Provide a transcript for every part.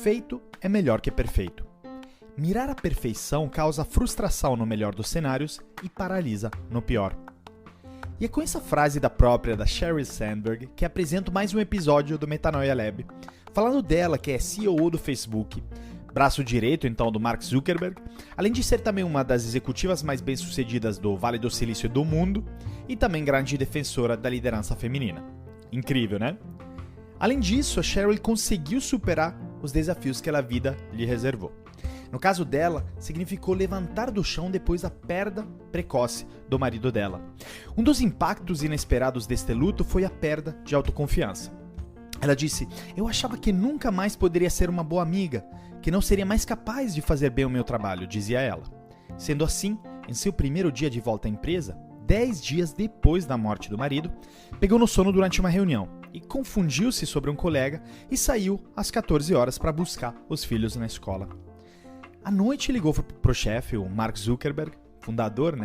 Feito é melhor que perfeito. Mirar a perfeição causa frustração no melhor dos cenários e paralisa no pior. E é com essa frase da Sheryl Sandberg que apresento mais um episódio do Metanoia Lab, falando dela que é CEO do Facebook, braço direito então do Mark Zuckerberg, além de ser também uma das executivas mais bem-sucedidas do Vale do Silício do mundo e também grande defensora da liderança feminina. Incrível, né? Além disso, a Sheryl conseguiu superar os desafios que a vida lhe reservou. No caso dela, significou levantar do chão depois da perda precoce do marido dela. Um dos impactos inesperados deste luto foi a perda de autoconfiança. Ela disse: "Eu achava que nunca mais poderia ser uma boa amiga, que não seria mais capaz de fazer bem o meu trabalho", dizia ela. Sendo assim, em seu primeiro dia de volta à empresa, 10 dias depois da morte do marido, pegou no sono durante uma reunião e confundiu-se sobre um colega e saiu às 14 horas para buscar os filhos na escola. À noite ligou para o chefe, o Mark Zuckerberg, fundador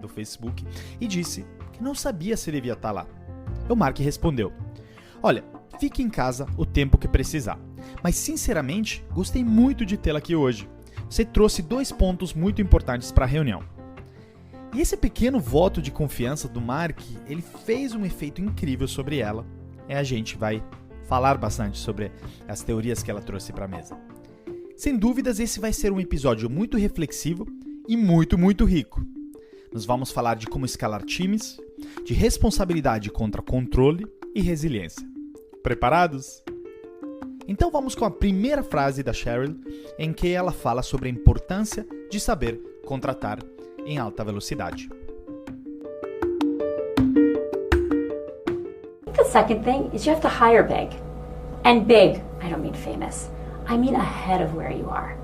do Facebook, e disse que não sabia se devia estar lá. O Mark respondeu: "Olha, fique em casa o tempo que precisar, mas sinceramente gostei muito de tê-la aqui hoje. Você trouxe 2 pontos muito importantes para a reunião." E esse pequeno voto de confiança do Mark, ele fez um efeito incrível sobre ela. E a gente vai falar bastante sobre as teorias que ela trouxe para a mesa. Sem dúvidas, esse vai ser um episódio muito reflexivo e muito, muito rico. Nós vamos falar de como escalar times, de responsabilidade contra controle e resiliência. Preparados? Então vamos com a primeira frase da Sheryl, em que ela fala sobre a importância de saber contratar em alta velocidade. The second thing is you have to hire big. And big, I don't mean famous. I mean ahead of where you are.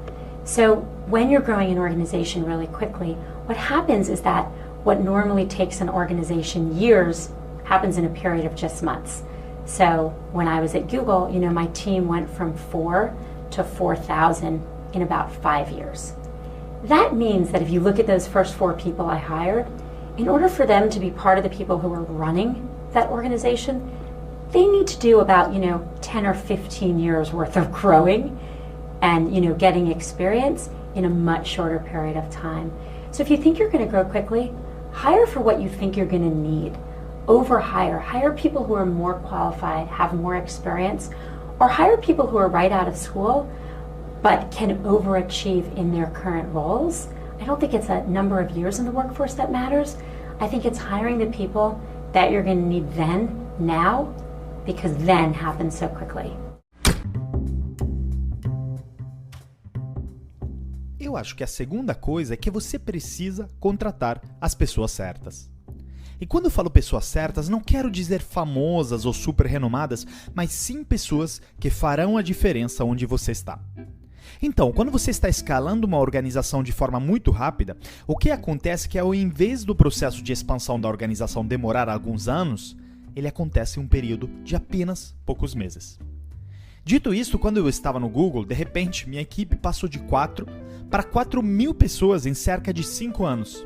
So when you're growing an organization really quickly, what happens is that what normally takes an organization years happens in a period of just months. So when I was at Google, my team went from 4 to 4,000 in about 5 years. That means that if you look at those first 4 people I hired, in order for them to be part of the people who are running that organization, they need to do about, 10 or 15 years worth of growing and, getting experience in a much shorter period of time. So if you think you're going to grow quickly, hire for what you think you're going to need. Overhire. Hire people who are more qualified, have more experience, or hire people who are right out of school but can overachieve in their current roles. I don't think it's a number of years in the workforce that matters. I think it's hiring the people that you're going to need then, now, because then happens so quickly. Eu acho que a segunda coisa é que você precisa contratar as pessoas certas. E quando eu falo pessoas certas, não quero dizer famosas ou super renomadas, mas sim pessoas que farão a diferença onde você está. Então, quando você está escalando uma organização de forma muito rápida, o que acontece é que ao invés do processo de expansão da organização demorar alguns anos, ele acontece em um período de apenas poucos meses. Dito isso, quando eu estava no Google, de repente minha equipe passou de 4 para 4.000 pessoas em cerca de 5 anos.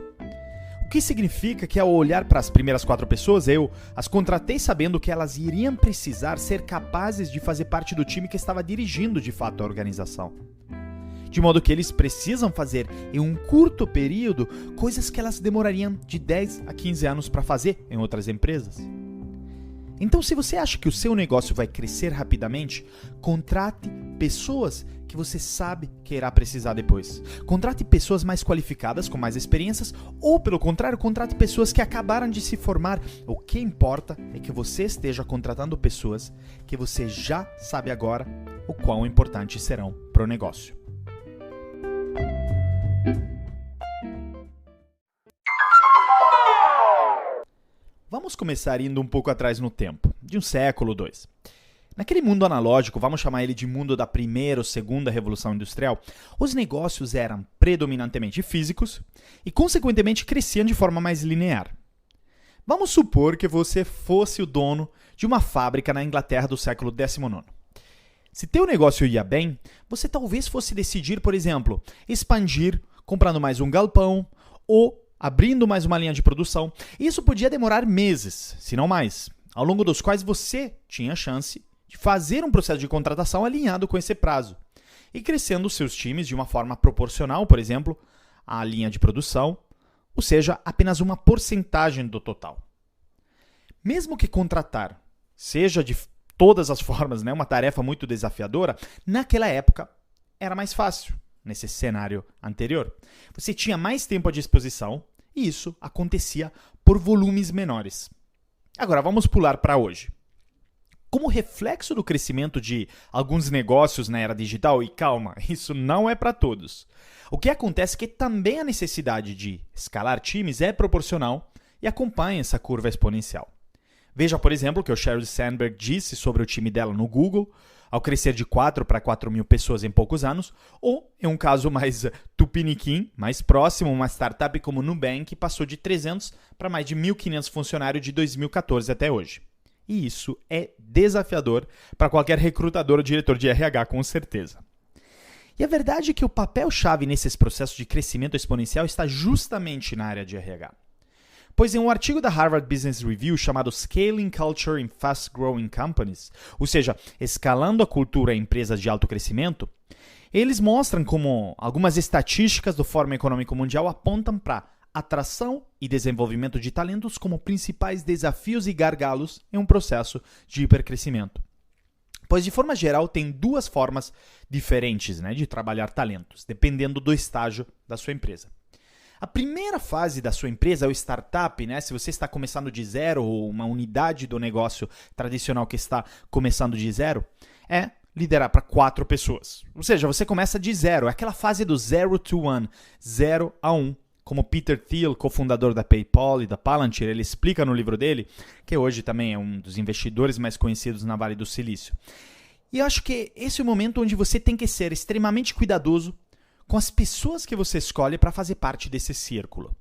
O que significa que ao olhar para as primeiras 4 pessoas, eu as contratei sabendo que elas iriam precisar ser capazes de fazer parte do time que estava dirigindo de fato a organização. De modo que eles precisam fazer em um curto período coisas que elas demorariam de 10 a 15 anos para fazer em outras empresas. Então, se você acha que o seu negócio vai crescer rapidamente, contrate pessoas que você sabe que irá precisar depois. Contrate pessoas mais qualificadas, com mais experiências, ou, pelo contrário, contrate pessoas que acabaram de se formar. O que importa é que você esteja contratando pessoas que você já sabe agora o quão importantes serão para o negócio. Vamos começar indo um pouco atrás no tempo, de um século ou 2. Naquele mundo analógico, vamos chamar ele de mundo da primeira ou segunda revolução industrial, os negócios eram predominantemente físicos e, consequentemente, cresciam de forma mais linear. Vamos supor que você fosse o dono de uma fábrica na Inglaterra do século XIX. Se teu negócio ia bem, você talvez fosse decidir, por exemplo, expandir comprando mais um galpão ou abrindo mais uma linha de produção. Isso podia demorar meses, se não mais, ao longo dos quais você tinha a chance de fazer um processo de contratação alinhado com esse prazo. e crescendo seus times de uma forma proporcional, por exemplo, à linha de produção, ou seja, apenas uma porcentagem do total. Mesmo que contratar seja de todas as formas, uma tarefa muito desafiadora, naquela época era mais fácil, nesse cenário anterior. Você tinha mais tempo à disposição e isso acontecia por volumes menores. Agora, vamos pular para hoje. Como reflexo do crescimento de alguns negócios na era digital, e calma, isso não é para todos. O que acontece é que também a necessidade de escalar times é proporcional e acompanha essa curva exponencial. Veja, por exemplo, o que o Sheryl Sandberg disse sobre o time dela no Google, ao crescer de 4 para 4 mil pessoas em poucos anos, ou, em um caso mais tupiniquim, mais próximo, uma startup como Nubank passou de 300 para mais de 1.500 funcionários de 2014 até hoje. E isso é desafiador para qualquer recrutador ou diretor de RH, com certeza. E a verdade é que o papel-chave nesses processos de crescimento exponencial está justamente na área de RH. Pois em um artigo da Harvard Business Review chamado Scaling Culture in Fast-Growing Companies, ou seja, escalando a cultura em empresas de alto crescimento, eles mostram como algumas estatísticas do Fórum Econômico Mundial apontam para atração e desenvolvimento de talentos como principais desafios e gargalos em um processo de hipercrescimento. Pois, de forma geral, tem duas formas diferentes de trabalhar talentos, dependendo do estágio da sua empresa. A primeira fase da sua empresa, o startup, se você está começando de zero, ou uma unidade do negócio tradicional que está começando de zero, é liderar para 4 pessoas. Ou seja, você começa de zero, é aquela fase do 0 to 1, 0 a 1. Como Peter Thiel, cofundador da PayPal e da Palantir, ele explica no livro dele, que hoje também é um dos investidores mais conhecidos na Vale do Silício. E eu acho que esse é o momento onde você tem que ser extremamente cuidadoso com as pessoas que você escolhe para fazer parte desse círculo.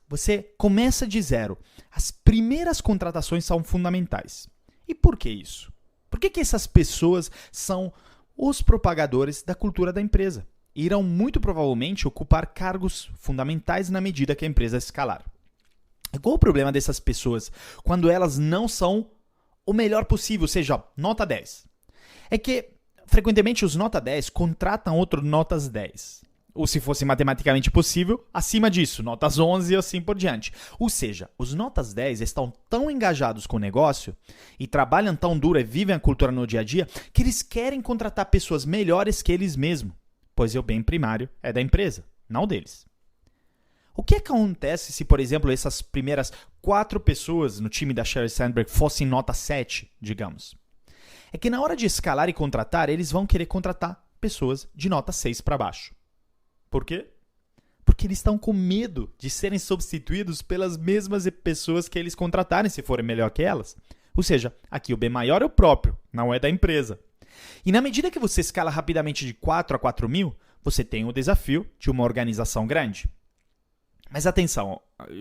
Você começa de zero. As primeiras contratações são fundamentais. E por que isso? Por que essas pessoas são os propagadores da cultura da empresa? Irão muito provavelmente ocupar cargos fundamentais na medida que a empresa escalar. E qual o problema dessas pessoas quando elas não são o melhor possível, ou seja, nota 10? É que, frequentemente, os nota 10 contratam outro notas 10. Ou, se fosse matematicamente possível, acima disso, notas 11 e assim por diante. Ou seja, os notas 10 estão tão engajados com o negócio e trabalham tão duro e vivem a cultura no dia a dia que eles querem contratar pessoas melhores que eles mesmos. Pois o bem primário é da empresa, não deles. O que acontece se, por exemplo, essas primeiras 4 pessoas no time da Sheryl Sandberg fossem nota 7, digamos? É que na hora de escalar e contratar, eles vão querer contratar pessoas de nota 6 para baixo. Por quê? Porque eles estão com medo de serem substituídos pelas mesmas pessoas que eles contratarem se forem melhor que elas. Ou seja, aqui o bem maior é o próprio, não é da empresa. E na medida que você escala rapidamente de 4 a 4 mil, você tem o desafio de uma organização grande. Mas atenção,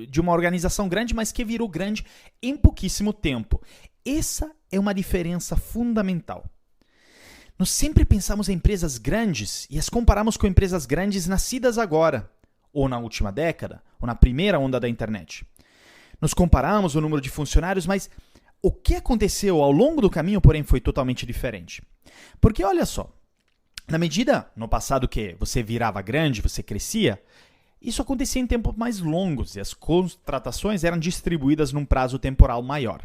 de uma organização grande, mas que virou grande em pouquíssimo tempo. Essa é uma diferença fundamental. Nós sempre pensamos em empresas grandes e as comparamos com empresas grandes nascidas agora, ou na última década, ou na primeira onda da internet. Nos comparamos o número de funcionários, mas o que aconteceu ao longo do caminho, porém, foi totalmente diferente. Porque, olha só, na medida no passado que você virava grande, você crescia, isso acontecia em tempos mais longos e as contratações eram distribuídas num prazo temporal maior.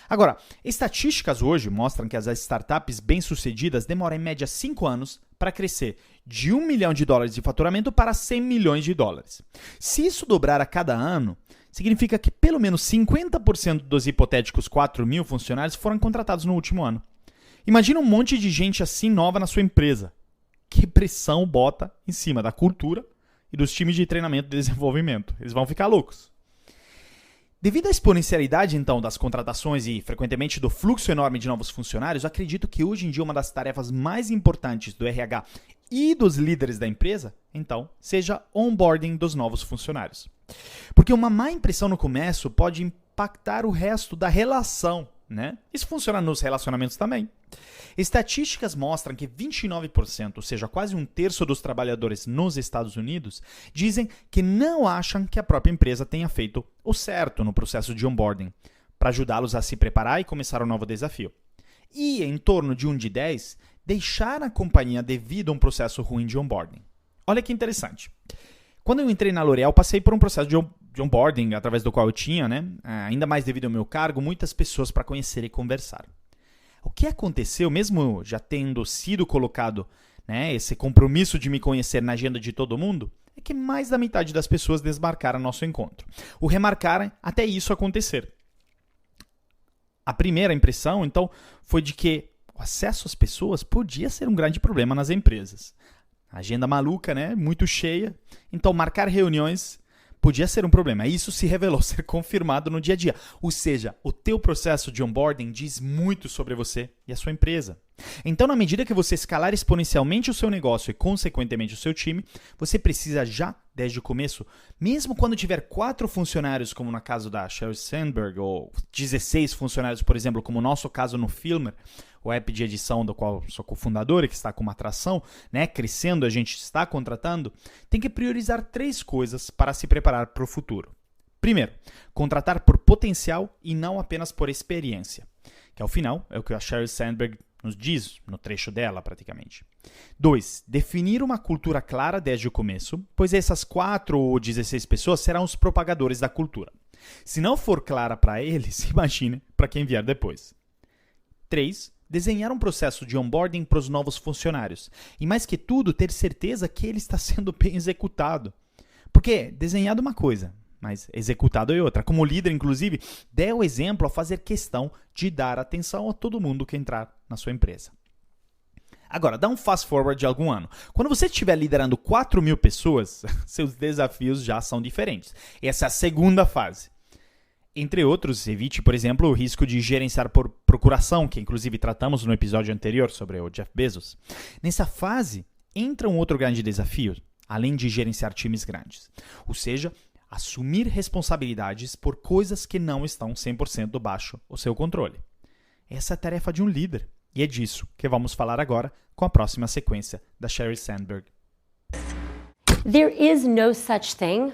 Agora, estatísticas hoje mostram que as startups bem-sucedidas demoram em média 5 anos para crescer de $1 milhão de faturamento para $100 milhões. Se isso dobrar a cada ano, significa que pelo menos 50% dos hipotéticos 4 mil funcionários foram contratados no último ano. Imagina um monte de gente assim nova na sua empresa. Que pressão bota em cima da cultura e dos times de treinamento e desenvolvimento. Eles vão ficar loucos. Devido à exponencialidade, então, das contratações e, frequentemente, do fluxo enorme de novos funcionários, eu acredito que hoje em dia uma das tarefas mais importantes do RH e dos líderes da empresa, então, seja o onboarding dos novos funcionários. Porque uma má impressão no começo pode impactar o resto da relação, Isso funciona nos relacionamentos também. Estatísticas mostram que 29%, ou seja, quase 1/3 dos trabalhadores nos Estados Unidos, dizem que não acham que a própria empresa tenha feito o certo no processo de onboarding, para ajudá-los a se preparar e começar um novo desafio. E em torno de 1 de 10 deixar a companhia devido a um processo ruim de onboarding. Olha que interessante. Quando eu entrei na L'Oréal, passei por um processo de onboarding, através do qual eu tinha, ainda mais devido ao meu cargo, muitas pessoas para conhecer e conversar. O que aconteceu, mesmo já tendo sido colocado esse compromisso de me conhecer na agenda de todo mundo, é que mais da metade das pessoas desmarcaram nosso encontro. O remarcaram até isso acontecer. A primeira impressão, então, foi de que o acesso às pessoas podia ser um grande problema nas empresas. A agenda maluca, muito cheia, então marcar reuniões podia ser um problema. Isso se revelou ser confirmado no dia a dia. Ou seja, o teu processo de onboarding diz muito sobre você e a sua empresa. Então, na medida que você escalar exponencialmente o seu negócio e, consequentemente, o seu time, você precisa já, desde o começo, mesmo quando tiver 4 funcionários, como no caso da Sheryl Sandberg, ou 16 funcionários, por exemplo, como o nosso caso no Filmer, o app de edição do qual sou cofundador e que está com uma atração, crescendo, a gente está contratando, tem que priorizar 3 coisas para se preparar para o futuro. Primeiro, contratar por potencial e não apenas por experiência, que ao final é o que a Sheryl Sandberg nos diz no trecho dela, praticamente. 2. Definir uma cultura clara desde o começo, pois essas 4 ou 16 pessoas serão os propagadores da cultura. Se não for clara para eles, imagine para quem vier depois. 3. Desenhar um processo de onboarding para os novos funcionários. E mais que tudo, ter certeza que ele está sendo bem executado. Porque desenhado é uma coisa, mas executado é outra. Como líder, inclusive, dê o exemplo ao fazer questão de dar atenção a todo mundo que entrar na sua empresa. Agora, dá um fast forward de algum ano. Quando você estiver liderando 4.000 pessoas, seus desafios já são diferentes. Essa é a segunda fase. Entre outros, evite, por exemplo, o risco de gerenciar por procuração, que inclusive tratamos no episódio anterior sobre o Jeff Bezos. Nessa fase, entra um outro grande desafio, além de gerenciar times grandes. Ou seja, assumir responsabilidades por coisas que não estão 100% baixo o seu controle. Essa é a tarefa de um líder, e é disso que vamos falar agora com a próxima sequência da Sheryl Sandberg. There is no such thing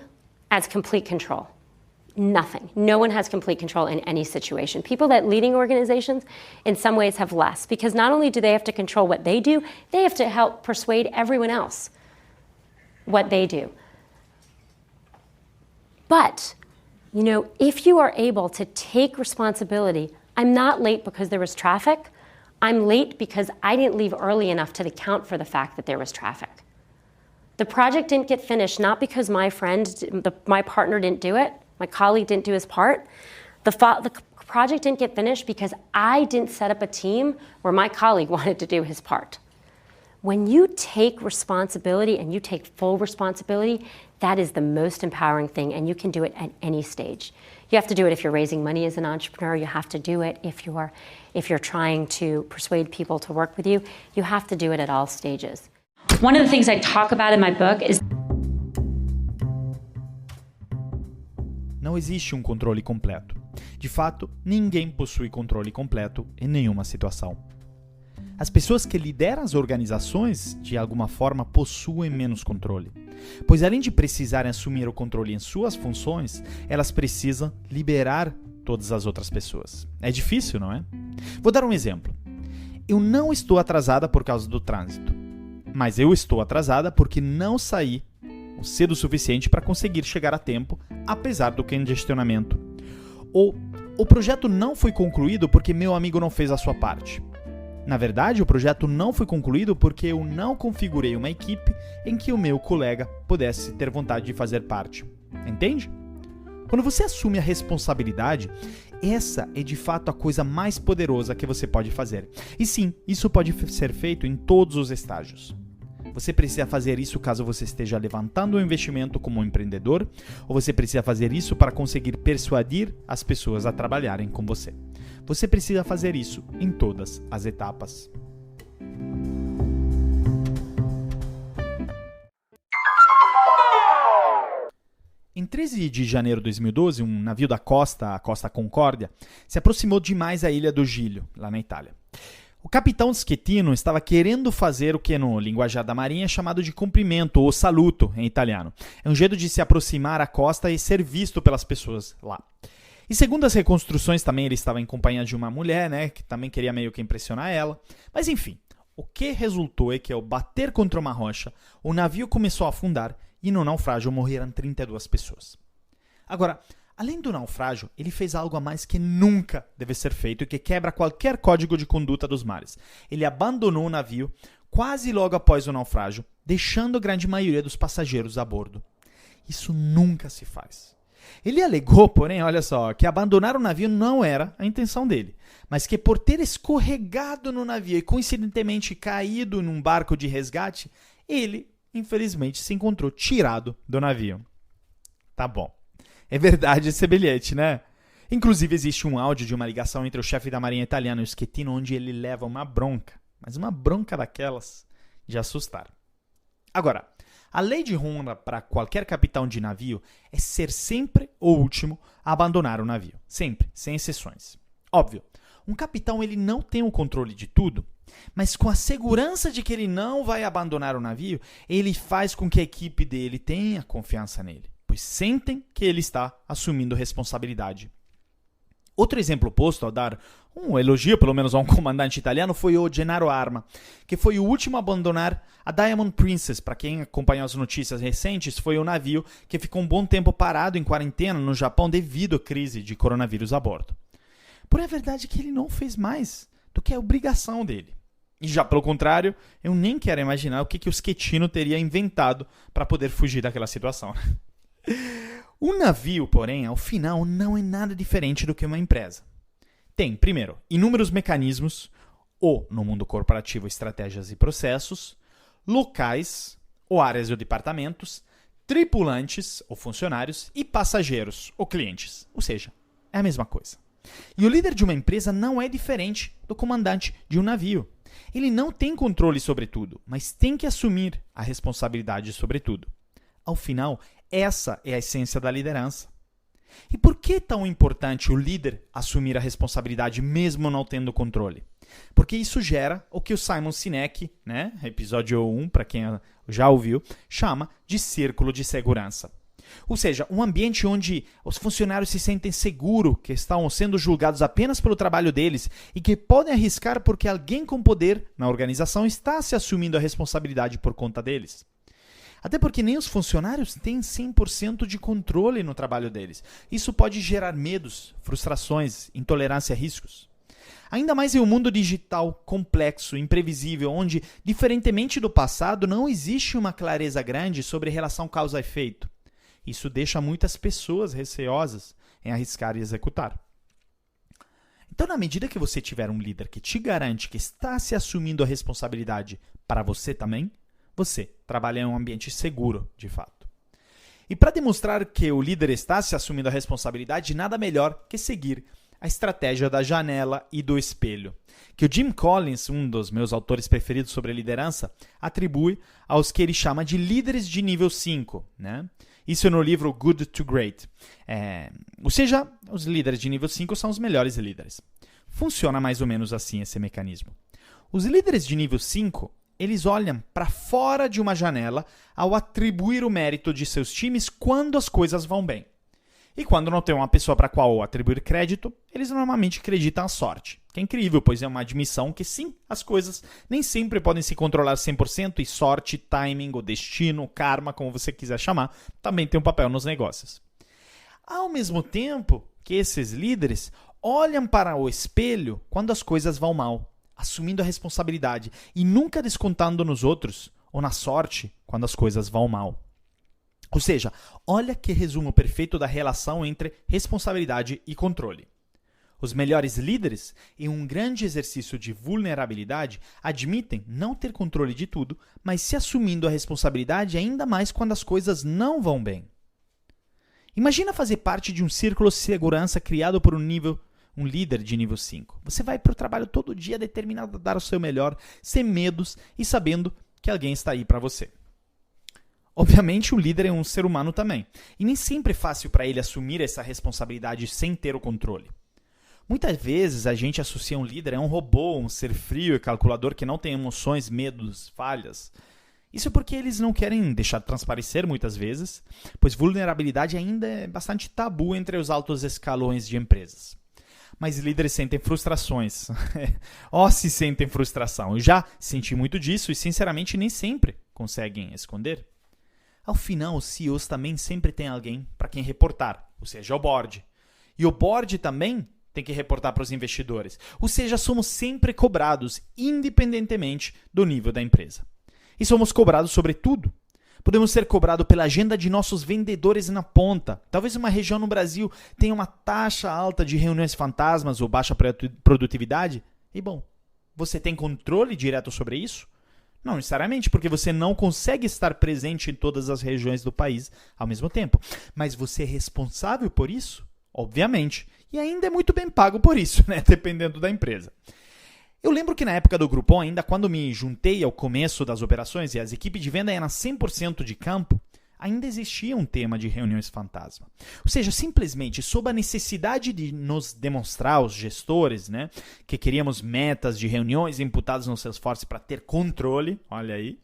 as complete control. Nothing. No one has complete control in any situation. People that leading organizations in some ways have less, because not only do they have to control what they do, they have to help persuade everyone else what they do. But, if you are able to take responsibility, I'm not late because there was traffic. I'm late because I didn't leave early enough to account for the fact that there was traffic. The project didn't get finished not because my partner didn't do it, my colleague didn't do his part. The project didn't get finished because I didn't set up a team where my colleague wanted to do his part. When you take responsibility and you take full responsibility, that is the most empowering thing, and you can do it at any stage. You have to do it if you're raising money as an entrepreneur. You have to do it if you're trying to persuade people to work with you. You have to do it at all stages. One of the things I talk about in my book is não existe um controle completo. De fato, ninguém possui controle completo em nenhuma situação. As pessoas que lideram as organizações, de alguma forma, possuem menos controle. Pois além de precisarem assumir o controle em suas funções, elas precisam liberar todas as outras pessoas. É difícil, não é? Vou dar um exemplo. Eu não estou atrasada por causa do trânsito, mas eu estou atrasada porque não saí cedo o suficiente para conseguir chegar a tempo, apesar do congestionamento. Ou o projeto não foi concluído porque meu amigo não fez a sua parte. Na verdade, o projeto não foi concluído porque eu não configurei uma equipe em que o meu colega pudesse ter vontade de fazer parte. Entende? Quando você assume a responsabilidade, essa é de fato a coisa mais poderosa que você pode fazer. E sim, isso pode ser feito em todos os estágios. Você precisa fazer isso caso você esteja levantando um investimento como um empreendedor, ou você precisa fazer isso para conseguir persuadir as pessoas a trabalharem com você. Você precisa fazer isso em todas as etapas. Em 13 de janeiro de 2012, um navio da Costa, a Costa Concórdia, se aproximou demais à ilha do Giglio, lá na Itália. O capitão Schettino estava querendo fazer o que no linguajar da marinha é chamado de cumprimento ou saluto em italiano. É um jeito de se aproximar à costa e ser visto pelas pessoas lá. E segundo as reconstruções também ele estava em companhia de uma mulher, que também queria meio que impressionar ela. Mas enfim, o que resultou é que, ao bater contra uma rocha, o navio começou a afundar e no naufrágio morreram 32 pessoas. Agora, além do naufrágio, ele fez algo a mais que nunca deve ser feito e que quebra qualquer código de conduta dos mares. Ele abandonou o navio quase logo após o naufrágio, deixando a grande maioria dos passageiros a bordo. Isso nunca se faz. Ele alegou, porém, olha só, que abandonar o navio não era a intenção dele, mas que por ter escorregado no navio e coincidentemente caído num barco de resgate, ele, infelizmente, se encontrou tirado do navio. Tá bom. É verdade esse bilhete, né? Inclusive, existe um áudio de uma ligação entre o chefe da marinha italiana e o Schettino, onde ele leva uma bronca, mas uma bronca daquelas de assustar. Agora, a lei de honra para qualquer capitão de navio é ser sempre o último a abandonar o navio. Sempre, sem exceções. Óbvio, um capitão ele não tem o controle de tudo, mas com a segurança de que ele não vai abandonar o navio, ele faz com que a equipe dele tenha confiança nele, pois sentem que ele está assumindo responsabilidade. Outro exemplo oposto, ao dar um elogio, pelo menos a um comandante italiano, foi o Gennaro Arma, que foi o último a abandonar a Diamond Princess. Para quem acompanhou as notícias recentes, foi o navio que ficou um bom tempo parado em quarentena no Japão devido à crise de coronavírus a bordo. Porém, a verdade é que ele não fez mais do que a obrigação dele. E já pelo contrário, eu nem quero imaginar o que o Schettino teria inventado para poder fugir daquela situação. Um navio, porém, ao final, não é nada diferente do que uma empresa. Tem, primeiro, inúmeros mecanismos, ou, no mundo corporativo, estratégias e processos, locais, ou áreas ou departamentos, tripulantes, ou funcionários, e passageiros, ou clientes. Ou seja, é a mesma coisa. E o líder de uma empresa não é diferente do comandante de um navio. Ele não tem controle sobre tudo, mas tem que assumir a responsabilidade sobre tudo. Ao final, essa é a essência da liderança. E por que é tão importante o líder assumir a responsabilidade mesmo não tendo controle? Porque isso gera o que o Simon Sinek, episódio 1, para quem já ouviu, chama de círculo de segurança. Ou seja, um ambiente onde os funcionários se sentem seguros que estão sendo julgados apenas pelo trabalho deles e que podem arriscar porque alguém com poder na organização está se assumindo a responsabilidade por conta deles. Até porque nem os funcionários têm 100% de controle no trabalho deles. Isso pode gerar medos, frustrações, intolerância a riscos. Ainda mais em um mundo digital complexo, imprevisível, onde, diferentemente do passado, não existe uma clareza grande sobre relação causa-efeito. Isso deixa muitas pessoas receosas em arriscar e executar. Então, na medida que você tiver um líder que te garante que está se assumindo a responsabilidade para você também, você trabalha em um ambiente seguro, de fato. E para demonstrar que o líder está se assumindo a responsabilidade, nada melhor que seguir a estratégia da janela e do espelho, que o Jim Collins, um dos meus autores preferidos sobre liderança, atribui aos que ele chama de líderes de nível 5. Isso no livro Good to Great. Ou seja, os líderes de nível 5 são os melhores líderes. Funciona mais ou menos assim esse mecanismo. Os líderes de nível 5, eles olham para fora de uma janela ao atribuir o mérito de seus times quando as coisas vão bem. E quando não tem uma pessoa para a qual atribuir crédito, eles normalmente acreditam a sorte. Que é incrível, pois é uma admissão que sim, as coisas nem sempre podem se controlar 100% e sorte, timing, ou destino, karma, como você quiser chamar, também tem um papel nos negócios. Ao mesmo tempo que esses líderes olham para o espelho quando as coisas vão mal, assumindo a responsabilidade e nunca descontando nos outros ou na sorte quando as coisas vão mal. Ou seja, olha que resumo perfeito da relação entre responsabilidade e controle. Os melhores líderes, em um grande exercício de vulnerabilidade, admitem não ter controle de tudo, mas se assumindo a responsabilidade ainda mais quando as coisas não vão bem. Imagina fazer parte de um círculo de segurança criado por um líder de nível 5. Você vai para o trabalho todo dia determinado a dar o seu melhor, sem medos e sabendo que alguém está aí para você. Obviamente, o líder é um ser humano também, e nem sempre é fácil para ele assumir essa responsabilidade sem ter o controle. Muitas vezes a gente associa um líder a um robô, um ser frio e calculador que não tem emoções, medos, falhas. Isso porque eles não querem deixar transparecer muitas vezes, pois vulnerabilidade ainda é bastante tabu entre os altos escalões de empresas. mas líderes sentem frustrações. Se sentem frustração. Eu já senti muito disso e, sinceramente, nem sempre conseguem esconder. Ao final, os CEOs também sempre têm alguém para quem reportar, ou seja, o board. E o board também tem que reportar para os investidores. Ou seja, somos sempre cobrados, independentemente do nível da empresa. E somos cobrados sobre tudo. Podemos ser cobrados pela agenda de nossos vendedores na ponta. Talvez uma região no Brasil tenha uma taxa alta de reuniões fantasmas ou baixa produtividade. E bom, você tem controle direto sobre isso? Não necessariamente, porque você não consegue estar presente em todas as regiões do país ao mesmo tempo. Mas você é responsável por isso? Obviamente. E ainda é muito bem pago por isso, né? Dependendo da empresa. Eu lembro que na época do Groupon, ainda quando me juntei ao começo das operações e as equipes de venda eram 100% de campo, ainda existia um tema de reuniões fantasma. Ou seja, simplesmente sob a necessidade de nos demonstrar aos gestores, né, que queríamos metas de reuniões imputadas no Salesforce para ter controle, olha aí,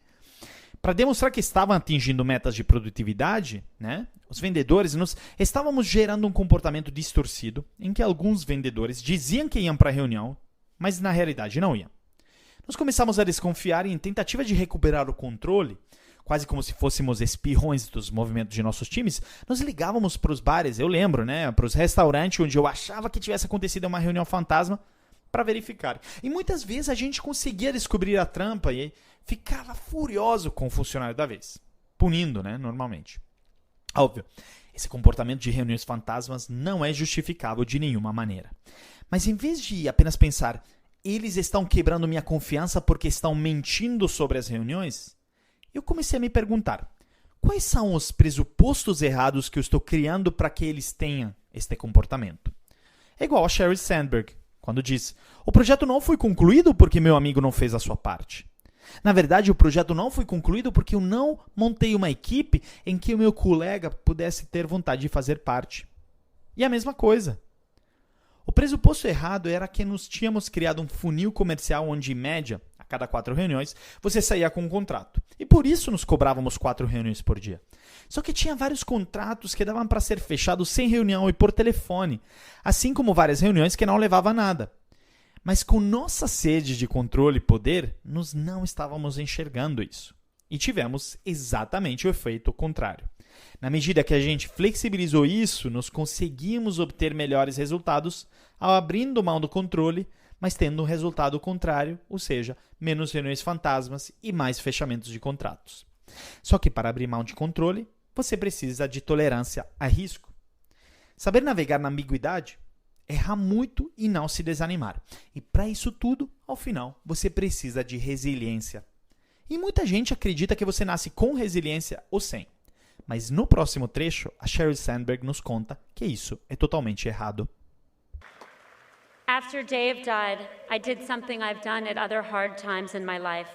para demonstrar que estavam atingindo metas de produtividade, né, os vendedores estávamos gerando um comportamento distorcido em que alguns vendedores diziam que iam para a reunião, mas na realidade não iam. Nós começamos a desconfiar e, em tentativa de recuperar o controle, quase como se fôssemos espiões dos movimentos de nossos times, nós ligávamos para os bares, eu lembro, né, para os restaurantes onde eu achava que tivesse acontecido uma reunião fantasma, para verificar. E muitas vezes a gente conseguia descobrir a trampa e ficava furioso com o funcionário da vez, punindo, né, normalmente. Óbvio, esse comportamento de reuniões fantasmas não é justificável de nenhuma maneira. Mas em vez de apenas pensar, eles estão quebrando minha confiança porque estão mentindo sobre as reuniões, eu comecei a me perguntar, quais são os pressupostos errados que eu estou criando para que eles tenham este comportamento? É igual a Sheryl Sandberg, quando diz, o projeto não foi concluído porque meu amigo não fez a sua parte. Na verdade, o projeto não foi concluído porque eu não montei uma equipe em que o meu colega pudesse ter vontade de fazer parte. E a mesma coisa. O pressuposto errado era que nós tínhamos criado um funil comercial onde, em média, a cada 4 reuniões, você saía com um contrato. E por isso nos cobrávamos 4 reuniões por dia. Só que tinha vários contratos que davam para ser fechados sem reunião e por telefone, assim como várias reuniões que não levavam a nada. Mas com nossa sede de controle e poder, nós não estávamos enxergando isso. E tivemos exatamente o efeito contrário. Na medida que a gente flexibilizou isso, nós conseguimos obter melhores resultados ao abrindo mão do controle, mas tendo um resultado contrário, ou seja, menos reuniões fantasmas e mais fechamentos de contratos. Só que para abrir mão de controle, você precisa de tolerância a risco. Saber navegar na ambiguidade, errar muito e não se desanimar. E para isso tudo, ao final, você precisa de resiliência. E muita gente acredita que você nasce com resiliência ou sem. Mas no próximo trecho, a Sheryl Sandberg nos conta que isso é totalmente errado. After Dave died, I did something I've done at other hard times in my life.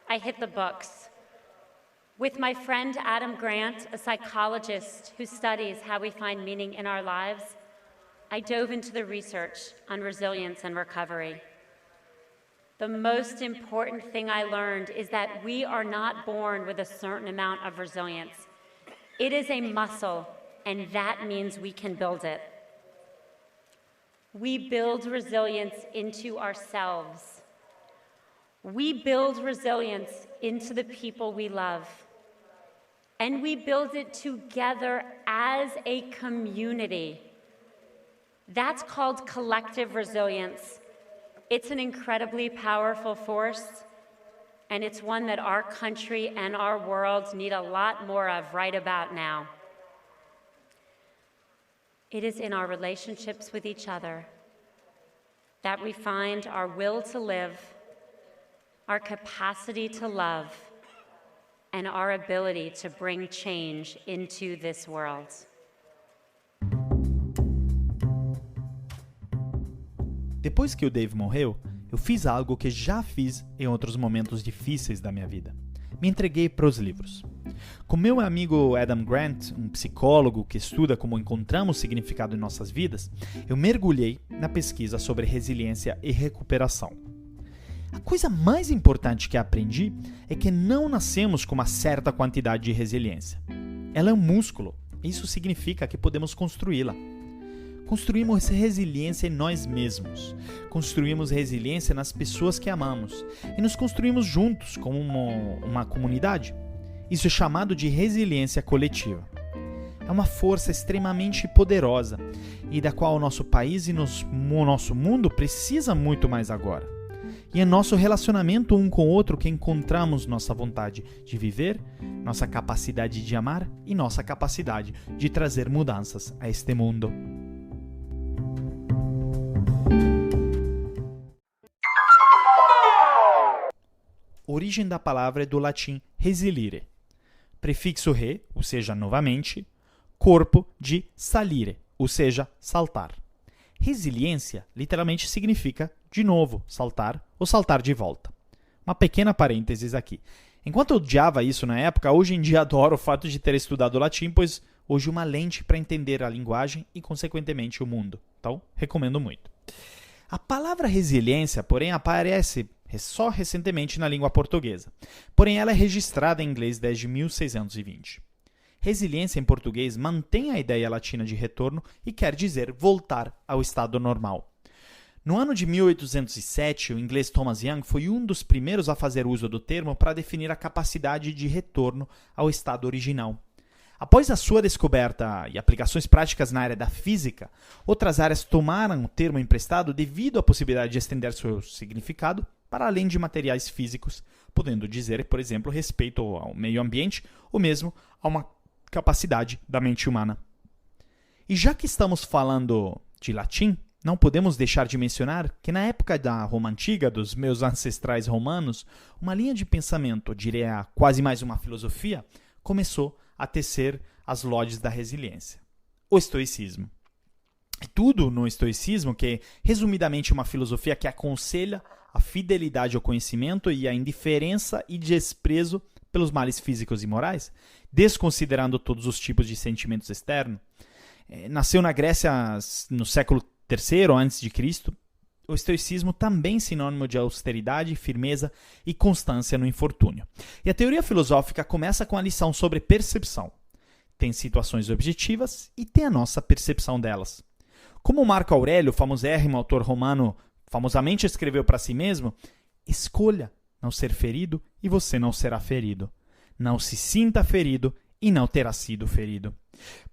I hit the books. With my friend Adam Grant, a psychologist who studies how we find meaning in our lives, I dove into the research on resilience and recovery. The most important thing I learned is that we are not born with a certain amount of resilience. It is a muscle, and that means we can build it. We build resilience into ourselves. We build resilience into the people we love. And we build it together as a community. That's called collective resilience. It's an incredibly powerful force, and it's one that our country and our world need a lot more of right about now. It is in our relationships with each other that we find our will to live, our capacity to love, and our ability to bring change into this world. Depois que o Dave morreu, eu fiz algo que já fiz em outros momentos difíceis da minha vida. Me entreguei para os livros. Com meu amigo Adam Grant, um psicólogo que estuda como encontramos significado em nossas vidas, eu mergulhei na pesquisa sobre resiliência e recuperação. A coisa mais importante que aprendi é que não nascemos com uma certa quantidade de resiliência. Ela é um músculo, e isso significa que podemos construí-la. construímos resiliência em nós mesmos, construímos resiliência nas pessoas que amamos e nos construímos juntos como uma comunidade. Isso é chamado de resiliência coletiva. É uma força extremamente poderosa e da qual o nosso país e o nosso mundo precisa muito mais agora. E é nosso relacionamento um com o outro que encontramos nossa vontade de viver, nossa capacidade de amar e nossa capacidade de trazer mudanças a este mundo. A origem da palavra é do latim resilire. Prefixo re, ou seja, novamente, corpo de salire, ou seja, saltar. Resiliência literalmente significa de novo, saltar ou saltar de volta. Uma pequena parênteses aqui. Enquanto eu odiava isso na época, hoje em dia adoro o fato de ter estudado latim, pois hoje uma lente para entender a linguagem e, consequentemente, o mundo. Então, recomendo muito. A palavra resiliência, porém, aparece só recentemente na língua portuguesa. Porém, ela é registrada em inglês desde 1620. Resiliência em português mantém a ideia latina de retorno e quer dizer voltar ao estado normal. No ano de 1807, o inglês Thomas Young foi um dos primeiros a fazer uso do termo para definir a capacidade de retorno ao estado original. Após a sua descoberta e aplicações práticas na área da física, outras áreas tomaram o termo emprestado devido à possibilidade de estender seu significado para além de materiais físicos, podendo dizer, por exemplo, respeito ao meio ambiente ou mesmo a uma capacidade da mente humana. E já que estamos falando de latim, não podemos deixar de mencionar que na época da Roma Antiga, dos meus ancestrais romanos, uma linha de pensamento, diria quase mais uma filosofia, começou a tecer as lodes da resiliência. O estoicismo. E tudo no estoicismo, que é resumidamente uma filosofia que aconselha a fidelidade ao conhecimento e a indiferença e desprezo pelos males físicos e morais, desconsiderando todos os tipos de sentimentos externos. Nasceu na Grécia no século III a.C., o estoicismo também é sinônimo de austeridade, firmeza e constância no infortúnio. E a teoria filosófica começa com a lição sobre percepção. Tem situações objetivas e tem a nossa percepção delas. Como Marco Aurélio, o famosérrimo autor romano, famosamente escreveu para si mesmo, escolha não ser ferido e você não será ferido. Não se sinta ferido e não terá sido ferido.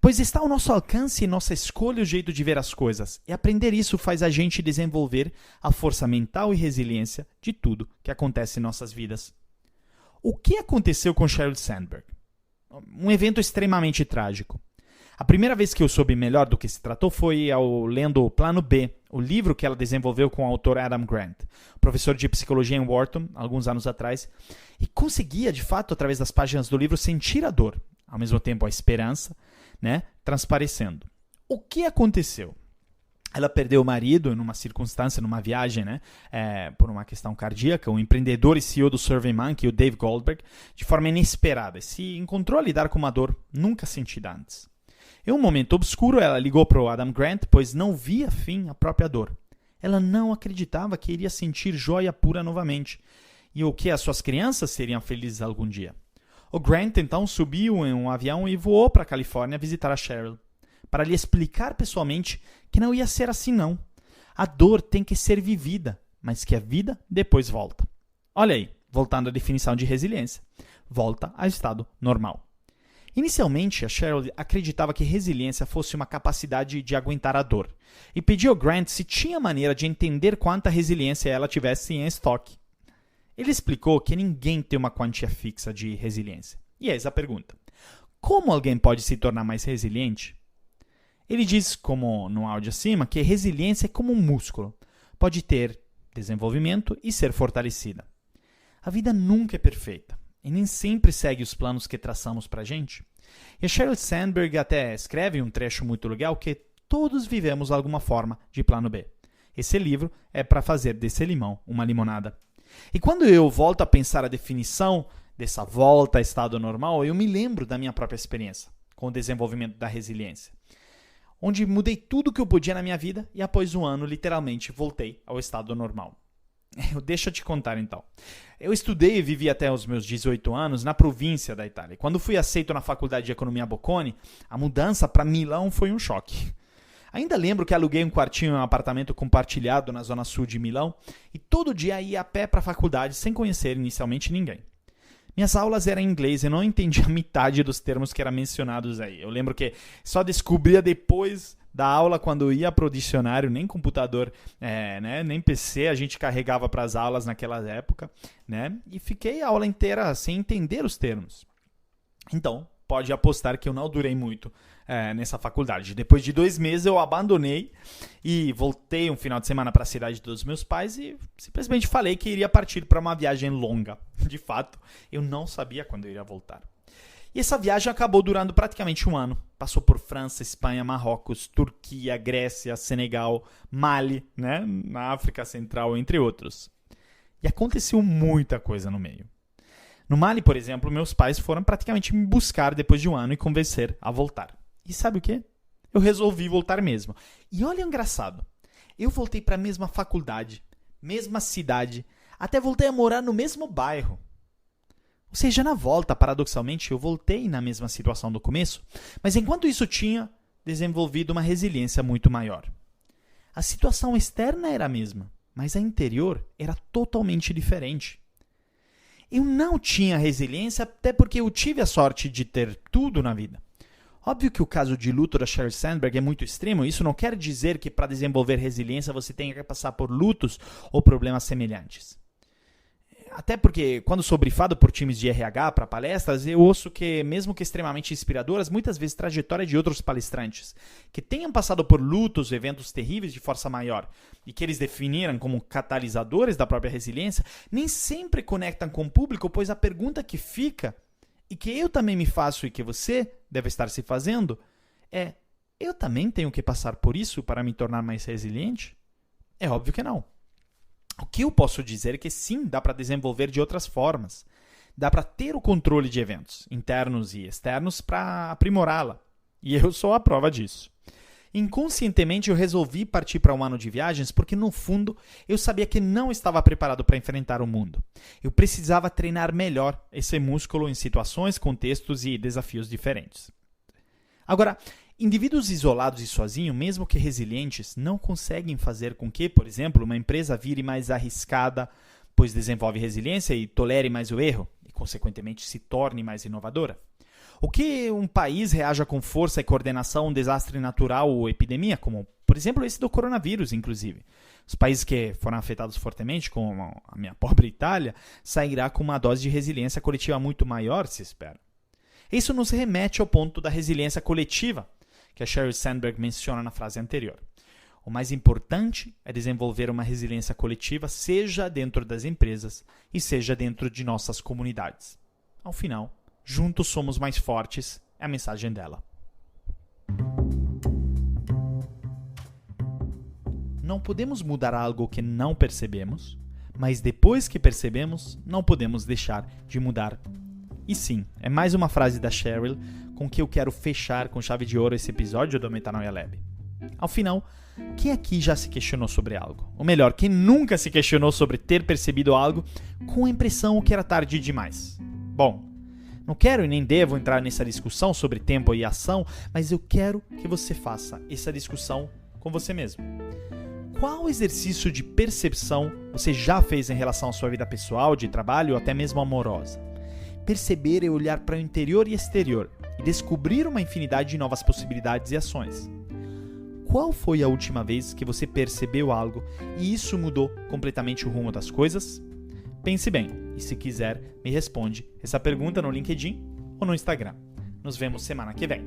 Pois está ao nosso alcance e nossa escolha o jeito de ver as coisas, e aprender isso faz a gente desenvolver a força mental e resiliência de tudo que acontece em nossas vidas. O que aconteceu com Sheryl Sandberg? Um evento extremamente trágico. A primeira vez que eu soube melhor do que se tratou foi ao lendo o Plano B, o livro que ela desenvolveu com o autor Adam Grant, professor de psicologia em Wharton, alguns anos atrás, e conseguia, de fato, através das páginas do livro, sentir a dor, ao mesmo tempo a esperança, transparecendo. O que aconteceu? Ela perdeu o marido numa circunstância, numa viagem, por uma questão cardíaca. O empreendedor e CEO do SurveyMonkey, o Dave Goldberg, de forma inesperada, se encontrou a lidar com uma dor nunca sentida antes. Em um momento obscuro, ela ligou para o Adam Grant, pois não via fim à própria dor. Ela não acreditava que iria sentir joia pura novamente, e o que as suas crianças seriam felizes algum dia. O Grant, então, subiu em um avião e voou para a Califórnia visitar a Sheryl, para lhe explicar pessoalmente que não ia ser assim não. A dor tem que ser vivida, mas que a vida depois volta. Olha aí, voltando à definição de resiliência. Volta ao estado normal. Inicialmente, a Sheryl acreditava que resiliência fosse uma capacidade de aguentar a dor, e pediu ao Grant se tinha maneira de entender quanta resiliência ela tivesse em estoque. Ele explicou que ninguém tem uma quantia fixa de resiliência. E eis a pergunta: como alguém pode se tornar mais resiliente? Ele diz, como no áudio acima, que resiliência é como um músculo. Pode ter desenvolvimento e ser fortalecida. A vida nunca é perfeita e nem sempre segue os planos que traçamos para a gente. E a Sheryl Sandberg até escreve um trecho muito legal que todos vivemos alguma forma de plano B. Esse livro é para fazer desse limão uma limonada. E quando eu volto a pensar a definição dessa volta a estado normal, eu me lembro da minha própria experiência com o desenvolvimento da resiliência, onde mudei tudo o que eu podia na minha vida e após um ano, literalmente, voltei ao estado normal. Deixa eu te contar, então. Eu estudei e vivi até os meus 18 anos na província da Itália. Quando fui aceito na Faculdade de Economia Bocconi, a mudança para Milão foi um choque. Ainda lembro que aluguei um quartinho em um apartamento compartilhado na zona sul de Milão e todo dia ia a pé para a faculdade sem conhecer inicialmente ninguém. Minhas aulas eram em inglês e eu não entendia metade dos termos que eram mencionados aí. Eu lembro que só descobria depois da aula quando ia para o dicionário, nem computador, nem PC a gente carregava para as aulas naquela época, né? E fiquei a aula inteira sem entender os termos. Então, pode apostar que eu não durei muito nessa faculdade. Depois de 2 meses eu abandonei e voltei um final de semana para a cidade dos meus pais e simplesmente falei que iria partir para uma viagem longa. De fato, eu não sabia quando eu iria voltar. E essa viagem acabou durando praticamente 1 ano. Passou por França, Espanha, Marrocos, Turquia, Grécia, Senegal, Mali, né? Na África Central, entre outros. E aconteceu muita coisa no meio. No Mali, por exemplo, meus pais foram praticamente me buscar depois de 1 ano e convencer a voltar. E sabe o quê? Eu resolvi voltar mesmo. E olha o engraçado. Eu voltei para a mesma faculdade, mesma cidade, até voltei a morar no mesmo bairro. Ou seja, na volta, paradoxalmente, eu voltei na mesma situação do começo, mas enquanto isso tinha desenvolvido uma resiliência muito maior. A situação externa era a mesma, mas a interior era totalmente diferente. Eu não tinha resiliência até porque eu tive a sorte de ter tudo na vida. Óbvio que o caso de luto da Sheryl Sandberg é muito extremo, isso não quer dizer que para desenvolver resiliência você tenha que passar por lutos ou problemas semelhantes. Até porque, quando sou brifado por times de RH para palestras, eu ouço que, mesmo que extremamente inspiradoras, muitas vezes trajetória de outros palestrantes, que tenham passado por lutos, eventos terríveis de força maior, e que eles definiram como catalisadores da própria resiliência, nem sempre conectam com o público, pois a pergunta que fica, e que eu também me faço e que você deve estar se fazendo, é: eu também tenho que passar por isso para me tornar mais resiliente? É óbvio que não. O que eu posso dizer é que sim, dá para desenvolver de outras formas. Dá para ter o controle de eventos, internos e externos, para aprimorá-la. E eu sou a prova disso. Inconscientemente, eu resolvi partir para 1 ano de viagens porque, no fundo, eu sabia que não estava preparado para enfrentar o mundo. Eu precisava treinar melhor esse músculo em situações, contextos e desafios diferentes. Agora, indivíduos isolados e sozinhos, mesmo que resilientes, não conseguem fazer com que, por exemplo, uma empresa vire mais arriscada, pois desenvolve resiliência e tolere mais o erro, e consequentemente se torne mais inovadora. O que um país reaja com força e coordenação a um desastre natural ou epidemia, como, por exemplo, esse do coronavírus, inclusive. Os países que foram afetados fortemente, como a minha pobre Itália, sairá com uma dose de resiliência coletiva muito maior, se espera. Isso nos remete ao ponto da resiliência coletiva, que a Sheryl Sandberg menciona na frase anterior. O mais importante é desenvolver uma resiliência coletiva, seja dentro das empresas e seja dentro de nossas comunidades. Ao final, juntos somos mais fortes, é a mensagem dela. Não podemos mudar algo que não percebemos, mas depois que percebemos, não podemos deixar de mudar. E sim, é mais uma frase da Sheryl com que eu quero fechar com chave de ouro esse episódio do Metanoia Lab. Ao final, quem aqui já se questionou sobre algo? Ou melhor, quem nunca se questionou sobre ter percebido algo com a impressão que era tarde demais? Bom, não quero e nem devo entrar nessa discussão sobre tempo e ação, mas eu quero que você faça essa discussão com você mesmo. Qual exercício de percepção você já fez em relação à sua vida pessoal, de trabalho ou até mesmo amorosa? Perceber é olhar para o interior e exterior e descobrir uma infinidade de novas possibilidades e ações. Qual foi a última vez que você percebeu algo e isso mudou completamente o rumo das coisas? Pense bem e, se quiser, me responde essa pergunta no LinkedIn ou no Instagram. Nos vemos semana que vem.